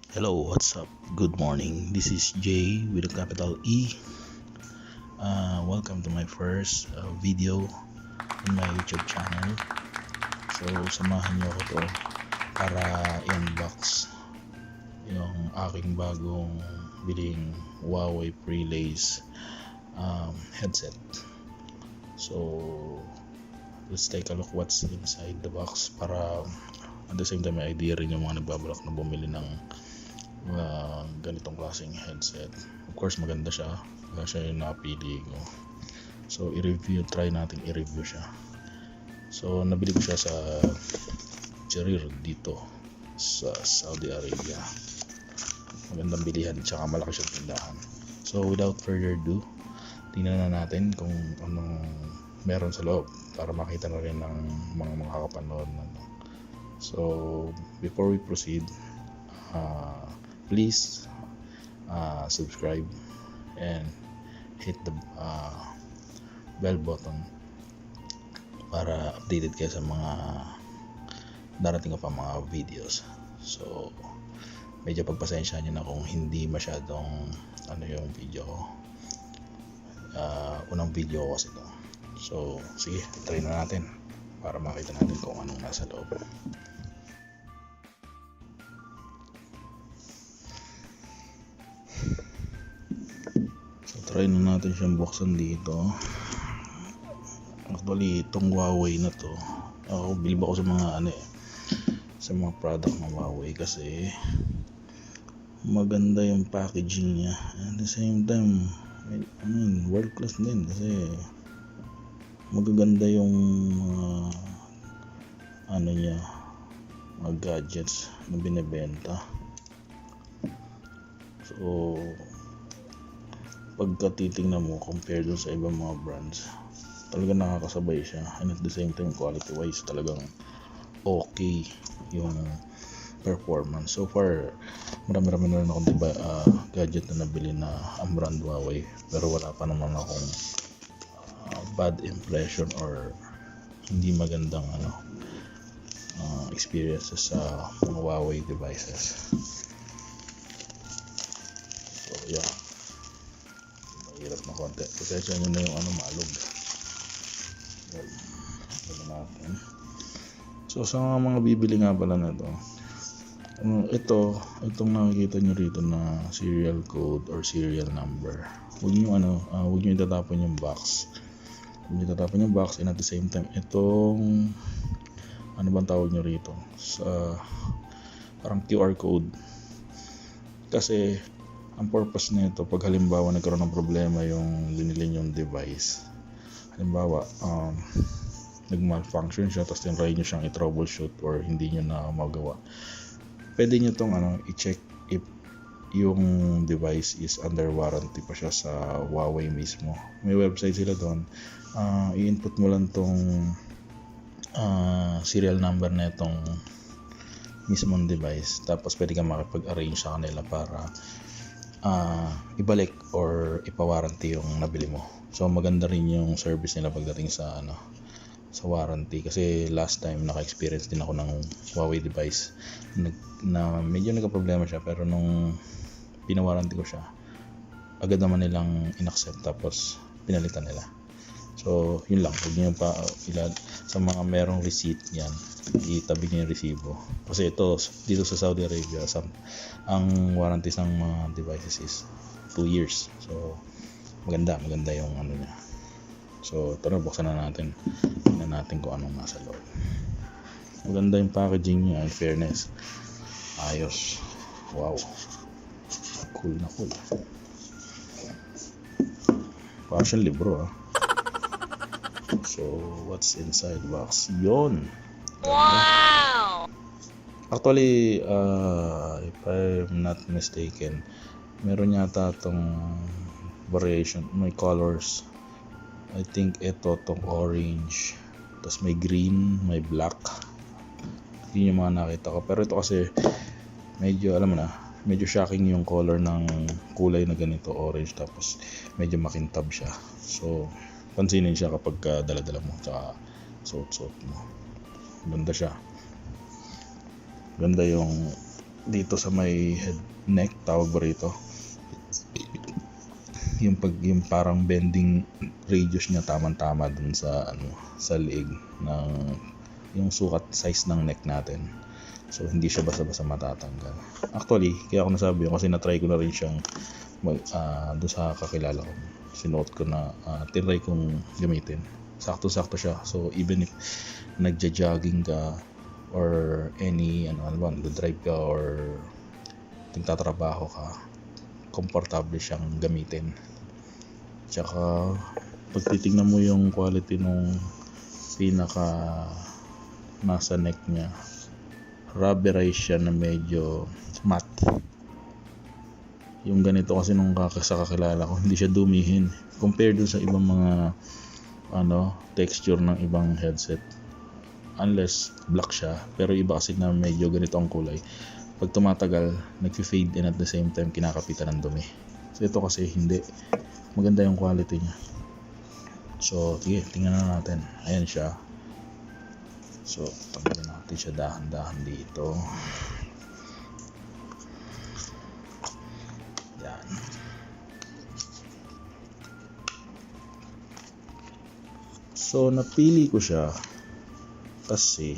Hello, what's up? Good morning. This is Jay with a capital E. Welcome to my first video in my YouTube channel. So, samahan niyo ako to para i-unbox yung aking bagong biling Huawei Freelace headset. So, let's take a look what's inside the box para at the same time may idea rin yung mga nagbabalak na bumili ng ganitong klaseng headset. Of course maganda siya, kaya siya yung napili ko. So try natin i-review siya. So nabili ko siya sa Jarir dito sa Saudi Arabia. Magandang bilihan, tsaka malaki siyang tindahan. So without further ado, tingnan na natin kung anong meron sa loob para makita na rin ng mga makakapanood na. So before we proceed, please subscribe and hit the bell button para updated kayo sa mga darating pa mga videos. So medyo pagpasensya nyo na kung hindi masyadong yung video ko. Unang video ko kasi ito. So sige, try na natin para makita natin kung anong nasa loob. Try na natin siyang buksan dito. Actually, itong Huawei na to, ako bilib ako sa mga sa mga product ng Huawei kasi maganda yung packaging niya. At the same time, world class din kasi magaganda yung niya, mga gadgets na binebenta. So pagka titingnan mo compare dun sa ibang mga brands, talaga nakakasabay siya, and at the same time quality wise talagang okay yung performance. So far marami na rin akong gadget na nabili na ang brand Huawei, pero wala pa naman akong bad impression or hindi magandang experiences sa mga Huawei devices. So yeah, hirap na konti. Pasensya nyo na yung maalog. Natin. So sa mga bibili nga pala na itong nakikita nyo rito na serial code or serial number, huwag nyo itatapon yung box. Huwag nyo itatapon yung box, and at the same time itong bang tawag nyo rito sa parang QR code, kasi ang purpose nito pag halimbawa nagkaroon ng problema yung linilin yung device, halimbawa nag-malfunction siya tapos tinry nyo siyang i-troubleshoot or hindi nyo na magawa, pwede nyo tong i-check if yung device is under warranty pa siya sa Huawei mismo. May website sila doon, i-input mo lang tong serial number na itong mismong device, tapos pwede kang makipag-arrange sa kanila para ibalik or ipa-warranty yung nabili mo. So maganda rin yung service nila pagdating sa sa warranty, kasi last time naka-experience din ako ng Huawei device na medyo nagka-problema siya, pero nung pina-warranty ko siya, agad naman nilang in-accept tapos pinalitan nila. So yun lang, huwag nyo pa sa mga merong receipt yan, itabi nyo yung resibo, kasi ito dito sa Saudi Arabia ang warranty ng mga devices is 2 years. So maganda yung niya. So tara, buksan na natin, tingnan natin kung anong nasa loob. Maganda yung packaging niya, in fairness, ayos. Wow, cool na cool. Parang siyang libro So what's inside box? Yon. Wow! Actually, if I'm not mistaken, meron yata tong variation, may colors. I think ito tong orange, tapos may green, may black. Yun yung mga nakita ko. Pero ito kasi medyo, alam mo na, medyo shocking yung color ng kulay na ganito, orange, tapos medyo makintab siya. So pansinin siya kapag dala-dala mo tsaka suot mo. Ganda siya. Ganda yung dito sa may head neck, tawag ba rito, yung parang bending radius niya tamang-tama dun sa sa liig ng yung sukat size ng neck natin. So hindi siya basta-basta matatanggal. Actually, kaya ako nasabi yun kasi na-try ko na rin siyang doon sa kakilala ko. Sinuot ko na tinry kong gamitin. Sakto-sakto siya. So even if nagja-jogging ka or any nag-drive ka or nagtatrabaho ka, komportable siyang gamitin. Tsaka pag titingnan mo yung quality nung pinaka nasa neck niya, rubberize siya na medyo matte. Yung ganito kasi nung sa kakilala ko, hindi siya dumihin compared dun sa ibang mga texture ng ibang headset, unless black siya. Pero iba kasi na medyo ganito ang kulay, pag tumatagal nag-fade and at the same time kinakapitan ng dumi. So ito kasi hindi, maganda yung quality niya. So sige, tingnan na natin. Ayan siya. So tanggalin natin siya dahan-dahan dito. Yan. So napili ko siya kasi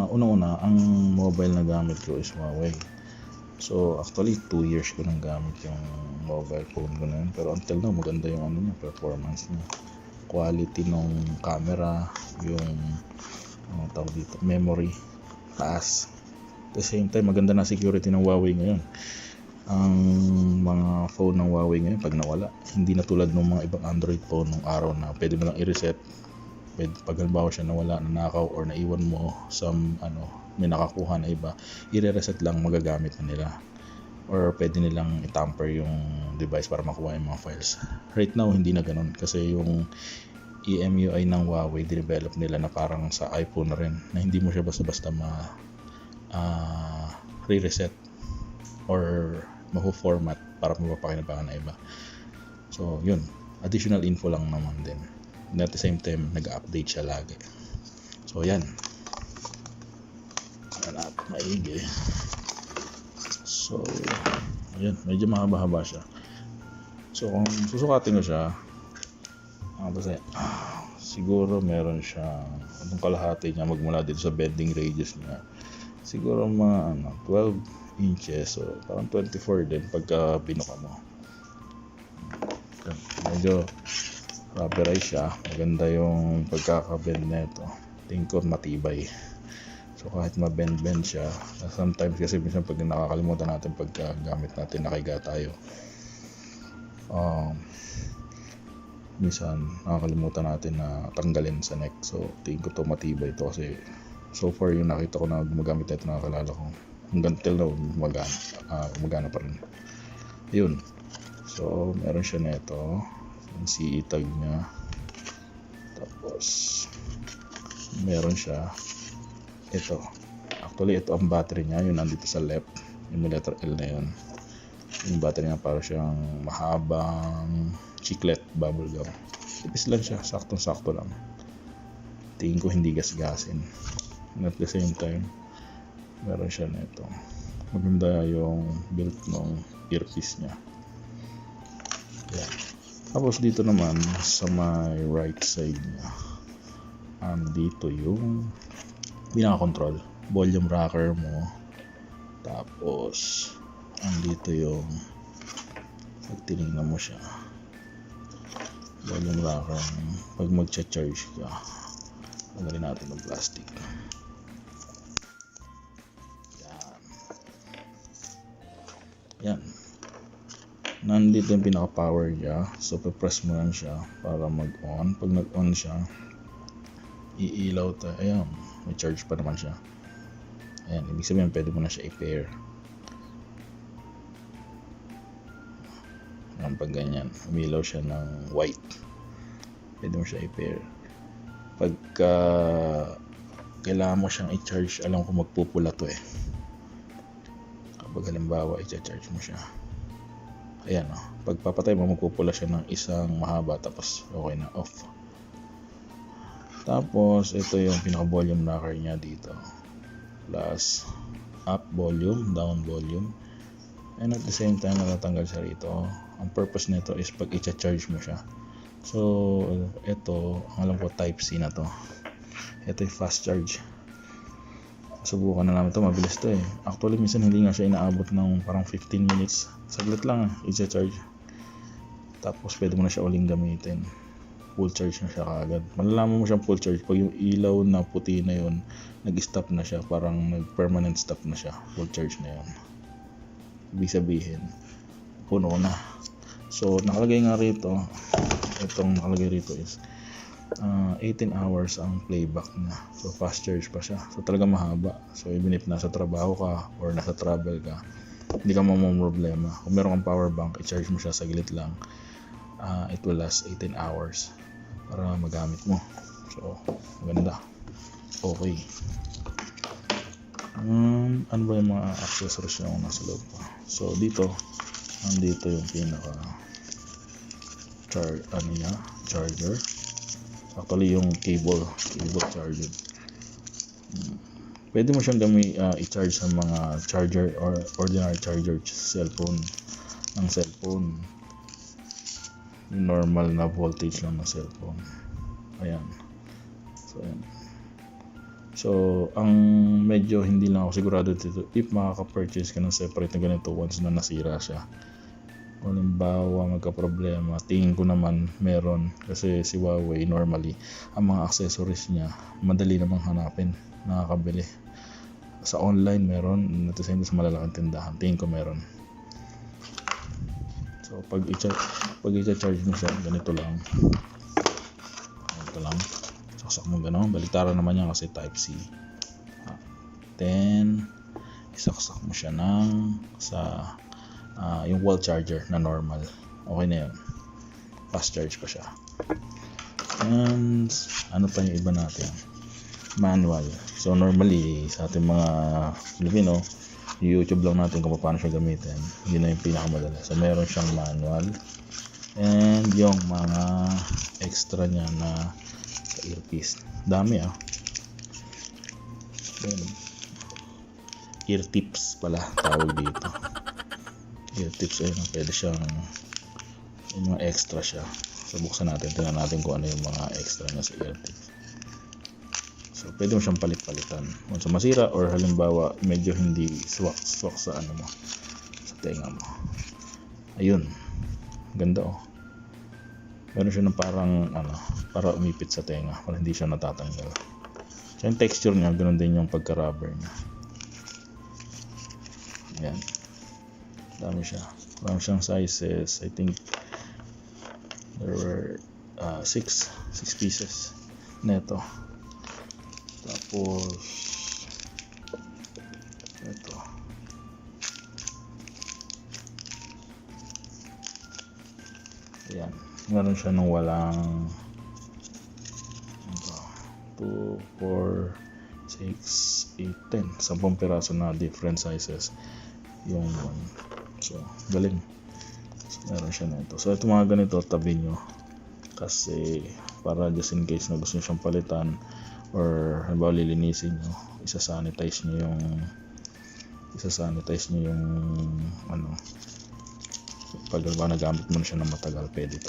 unang-una ang mobile na gamit ko is Huawei. So actually 2 years ko nang gamit yung mobile phone ko na yun, pero until now maganda yung niya, performance niya, quality ng camera, yung tawag dito, memory, taas. At the same time maganda na security ng Huawei ngayon. Ang mga phone ng Huawei ngayon pag nawala, hindi na tulad ng mga ibang Android phone nung araw na pwede mo lang i-reset. Pag halimbawa siya nawala, nanakaw or naiwan mo sa may nakakuha na iba, i-reset lang, magagamit na nila, or pwede nilang i-tamper yung device para makuha yung mga files. Right now hindi na ganun kasi yung EMUI ng Huawei dinevelop nila na parang sa iPhone na rin, na hindi mo siya basta-basta re-reset or maho-format para mapapakinabangan na iba. So yun, additional info lang naman din. And at the same time nag-update siya lagi. So yan, at maigi. So ayun, medyo mahaba-haba siya. So kung susukatin ko siya, kasi siguro meron siyang itong kalahati niya magmula dito sa bending radius niya, siguro mga 12 inches, so parang 24 din pagka binuka mo. Medyo rubberize siya, maganda yung pagkakabend nito, tingin ko matibay. So kahit mabend-bend siya, sometimes kasi minsan pag nakakalimutan natin pagka gamit natin nakahiga tayo, minsan nakakalimutan natin na tanggalin sa neck. So tingin ko to matibay ito kasi so far yung nakita ko na gumagamit nito nakakalala ko, hanggang till now gumagana pa rin. Ayun, so meron siya nito, yung CE tag niya, tapos meron siya ito. Actually ito ang battery niya, yun nandito sa left, yung letter L na yun. Yung battery niya para siyang mahabang chiclet bubble gum. Tipis lang siya, saktong-sakto lang. Tingin ko hindi gasgasin. And at the same time, meron siya nito. Maganda yung build ng earpiece niya. Yeah. Tapos dito naman sa my right side niya, dito yung pinaka-control, volume rocker mo. Tapos andito yung pag tinignan mo siya, volume rocker pag magcha-charge ka. Tanggalin natin ng plastic. Yan. Nandito yung pinaka-power niya. So pe-press mo lang siya para mag-on. Pag nag-on siya, iilaw tayo. Ayan, may charge pa naman siya. Ayan, ibig sabihin pwede mo na siya i-pair. Ayan, pag ganyan, umilaw siya ng white, pwede mo siya i-pair. Pagka kailangan mo siyang i-charge, alam ko magpupula to kapag halimbawa i-charge mo siya, ayan pag papatay mo magpupula siya ng isang mahaba, tapos okay na, off. Tapos ito yung pinaka volume rocker niya dito. plus up volume, down volume, and at the same time natatanggal siya rito. Ang purpose nito is pag i-charge mo siya. So ito, ang alam ko type C na to. Ito yung fast charge. Subukan na namin to, mabilis to eh. Actually minsan hindi nga siya inaabot ng parang 15 minutes. Saglit lang i-charge. Tapos pwede mo na siya uling gamitin. Full charge na siya kaagad. Malalaman mo siyang full charge pag yung ilaw na puti na yun nag-stop na siya, parang nag-permanent stop na siya. Full charge na yun. Ibig sabihin puno na. So nakalagay nga rito, itong nakalagay rito is 18 hours ang playback niya. So fast charge pa siya. So talaga mahaba. So even if nasa trabaho ka or nasa travel ka, hindi ka problema. Kung meron kang power bank, i-charge mo siya sa gilid lang. It will last 18 hours para magamit mo. So maganda. Okay. Ano ba yung mga accessories na nasa loob pa? So dito, nandito yung pinaka charger. Actually yung cable charger. Pwede mo siyang i-charge sa mga charger or ordinary charger cellphone ng cellphone. Yung normal na voltage lang ng cellphone. Ayan. So ayan. So ang medyo hindi lang ako sigurado dito if makaka-purchase ka ng separate na ganito once na nasira siya. Kung halimbawa magka-problema, tingin ko naman meron, kasi si Huawei normally ang mga accessories niya madali namang hanapin, nakakabili sa online, meron at the same time sa malalaking tindahan, tingin ko meron. So pag i-charge mo siya, ganito lang, saksak mo gano'n, baliktaran naman yan kasi type C. Then isaksak mo siya sa yung wall charger na normal. Okay na yun, fast charge pa siya. And ano pa yung iba natin, manual. So normally sa ating mga Filipino, YouTube lang natin kung paano siya gamitin. Yun na yung pinakamadali. So meron siyang manual and yung mga extra niya na earpiece. Dami ear tips pala tawag dito. Ear tips, ayun, pwede siyang yung mga extra siya. So buksan natin, tingnan natin kung ano yung mga extra niya sa ear tips. So pwede mo siyang palit-palitan kung sa masira or halimbawa medyo hindi swak sa ano mo, sa tenga mo. Ayun, ganda meron siya ng parang para umipit sa tenga para hindi siya natatanggal. So yung texture niya, ganoon din yung pagka-rubber niya. Ayan, dami siya. Marami siyang sizes. I think there were 6 pieces neto. Tapos ito, ayan, meron siya ng walang 2, 4, 6, 8, 10 10 piraso na different sizes yung one. So galing. So, meron siya nito. So ito mga ganito, tabi nyo kasi para just in case na gusto nyo siyang palitan or halimbawa lilinisin nyo, isa-sanitize nyo yung pag nagamit mo na siya ng matagal, pwede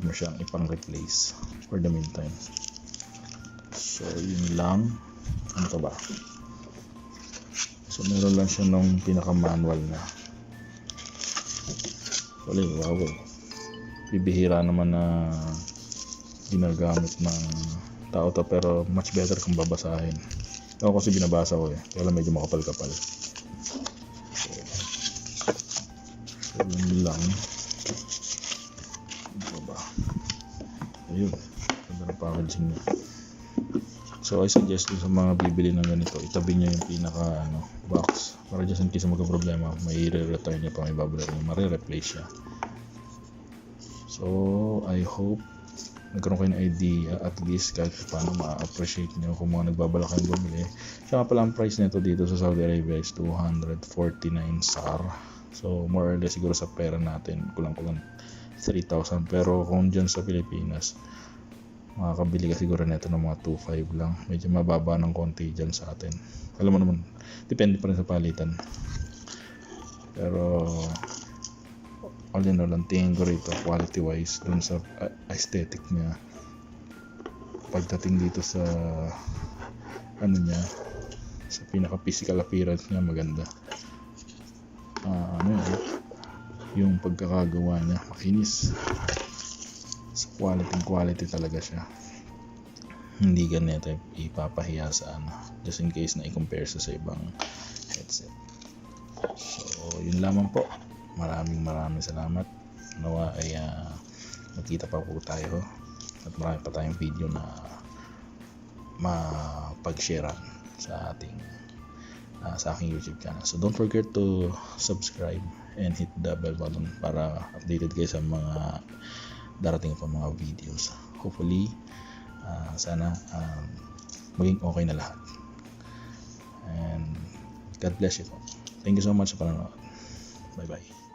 mo siyang ipang-replace for the meantime. So yun lang. Ano to ba? So meron lang siya nung pinaka-manual na. Huawei. Bibihira naman na ginagamit ng tao to, pero much better kung babasahin. Ako kasi binabasa ko wala, medyo makapal-kapal. So yun lang. Ano ba? Ayun, ganda ng packaging niya. So I suggest sa mga bibili ng ganito, itabi niya yung pinaka box para just in case magka-problema, may i-return niya pa, may babalik niya, mare-replace siya. So I hope nagkaroon kayo ng idea at least kahit paano ma-appreciate nyo kung mga nagbabalak kayong bumili. Siya pala ang price nito dito sa Saudi Arabia is 249 SAR. So more or less siguro sa pera natin kulang-kulang 3,000, pero kung dyan sa Pilipinas makakabili ka siguro nito ng mga 2.5 lang. Medyo mababa ng konti dyan sa atin. Alam mo naman, depende pa rin sa palitan. Pero all in all, ang tingin ko rito quality wise dun sa aesthetic niya, pagdating dito sa ano niya, sa pinaka physical appearance niya, maganda. Yung pagkakagawa niya makinis, sa quality talaga siya. Hindi ganito ipapahiya sa just in case na i-compare sa ibang headset. So yun lamang po, maraming salamat. Nawa ay magkita pa po tayo at marami pa tayong video na mapag-sharean sa aking YouTube channel. So don't forget to subscribe and hit the bell button para updated kayo sa mga darating pa mga videos. Hopefully sana maging okay na lahat. And God bless you. Thank you so much sa panonood. Bye bye.